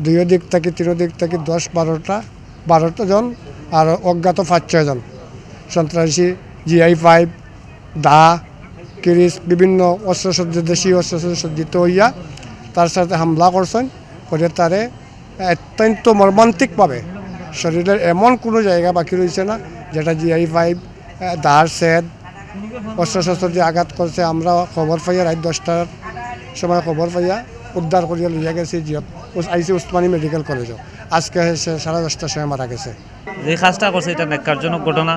দুই দিক থেকে তিন দিক থেকে 10-12 জন আর অজ্ঞাত 5-6 জন সন্ত্রাসী GI5 দা কিরিস বিভিন্ন অস্ত্রসজ্জিত দেশীয় অস্ত্রসজ্জিত হইয়া তার সাথে হামলা করছেন করে তারে অত্যন্ত মর্মান্তিকভাবে শরীরের এমন কোনো জায়গা বাকি রয়েছে না যেটা GI5 দার সেদ অস্ত্রশস্ত্র দিয়ে আঘাত করছে। আমরা খবর পাইয়া রাত 10টার সময় খবর পাইয়া উদ্ধার করিয়া লইয়া গেছি আইসি উসমানী মেডিকেল কলেজও। আজকে 10:30টার সময় মারা গেছে। যে কাজটা করছে এটা ন্যাক্কারজনক ঘটনা।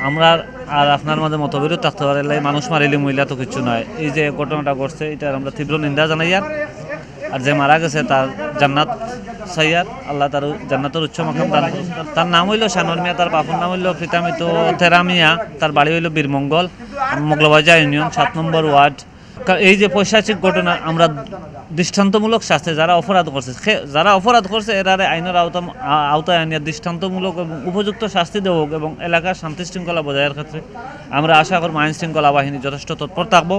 আমরা আর আপনার মাঝে মতবিরোধ থাকতে পারে, মানুষ মারিলে মহিলা তো কিছু নয়। এই যে ঘটনাটা ঘটছে এটার আমরা তীব্র নিন্দা জানাইয়ার। আর যে মারা গেছে তার জান্নাত সাইয়ার, আল্লাহ তার জান্নাতের উচ্চ মাকাম দান। তার নাম হইল শানোর মিয়া, তার বাপুর নাম হইল ফিতামিত থেরা মিয়া, তার বাড়ি হইল বীরমঙ্গল, মোগলবাজার ইউনিয়ন 7 নম্বর ওয়ার্ড। এই যে পৈশাচিক ঘটনা আমরা দৃষ্টান্তমূলক শাস্তি যারা অপরাধ করছে এরারে আইনের আওতায় আনিয়া দৃষ্টান্তমূলক এবং উপযুক্ত শাস্তি দেব এবং এলাকার শান্তি শৃঙ্খলা বজায়ের ক্ষেত্রে আমরা আশা করব আইন শৃঙ্খলা বাহিনী যথেষ্ট তৎপর থাকবো।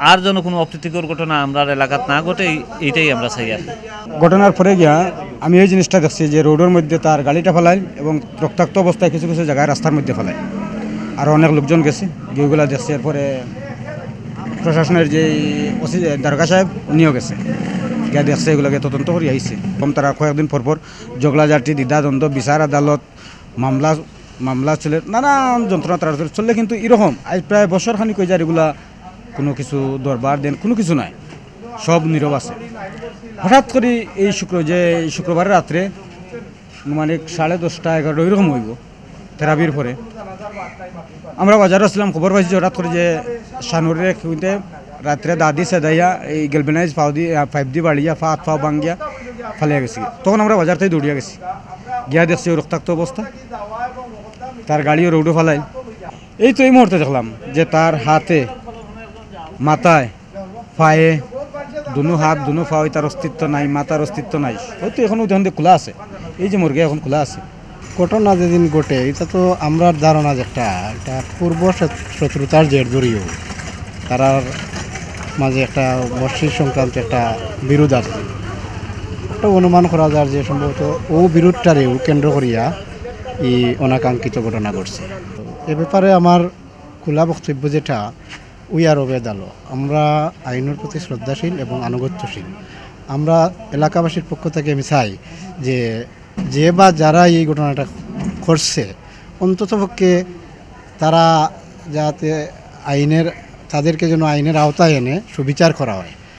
আর যেন কোনো অপ্রীতিকর ঘটনা আমরা এলাকাত না ঘটে এইটাই আমরা চাই। আর ঘটনার পরে গিয়া আমি এই জিনিসটা দেখছি যে রোডের মধ্যে তার গাড়িটা ফেলাই এবং রক্তাক্ত অবস্থায় কিছু কিছু জায়গায় রাস্তার মধ্যে ফেলাই। আর অনেক লোকজন গেছে যেগুলা দেখছে। এরপরে প্রশাসনের যে ওসি দারোগা সাহেব উনিও গেছে, গিয়া দেখছে এগুলোকে তদন্ত করে আইছে। কম তারা কয়েকদিন পরপর জগলাজাটি দ্বিধাদ্বন্দ্ব বিচার আদালত মামলা চলে নানান যন্ত্রণা তারা চললে, কিন্তু এরকম আজ প্রায় বছর খানিক কই যায় এগুলা কোনো কিছু দরবার দেন কোনো কিছু নাই, সব নীরব আছে। হঠাৎ করে এই শুক্রবার রাত্রে মানে 10:30-11 এরকম হইব থেরাপির পরে আমরা বাজারে আসলাম, খবর পাইছি হঠাৎ করে যে শানুরে খুঁজতে রাত্রে দাদি সেদাইয়া এই গেলবেনাইজ পাইপ দিয়ে বাড়িয়া হাত পা ভাঙ্গিয়া ফালিয়া গেছি। তখন আমরা বাজার থেকে দৌড়িয়া গেছি, গিয়া দেখছি রক্তাক্ত অবস্থা, তার গাড়িও রোডও ফালাই। এই তো এই মুহূর্তে দেখলাম যে তার হাতে মাথায় পায়ে দুনো হাত দুনো পায়ে তার অস্তিত্ব নাই, মাথার অস্তিত্ব নাই। হয়তো এখনও খোলা আছে, এই যে মুরগি এখন খোলা আছে। ঘটনা যেদিন ঘটে এটা তো আমরা ধারণা যেটা এটা পূর্ব শত্রুতার জের ধরিও তারার মাঝে একটা মসজিদ সংক্রান্ত একটা বিরোধ আছে। একটা অনুমান করা যায় যে সম্ভবত ও বিরোধটারেও কেন্দ্র করিয়া এই অনাকাঙ্ক্ষিত ঘটনা ঘটছে। এ ব্যাপারে আমার খোলা বক্তব্য যেটা উইয়ার অবেদালো, আমরা আইনের প্রতি শ্রদ্ধাশীল এবং আনুগত্যশীল। আমরা এলাকাবাসীর পক্ষ থেকে আমি চাই যে বা যারা এই ঘটনাটা করছে অন্ততপক্ষে তারা যাতে তাদেরকে যেন আইনের আওতায় এনে সুবিচার করা হয়।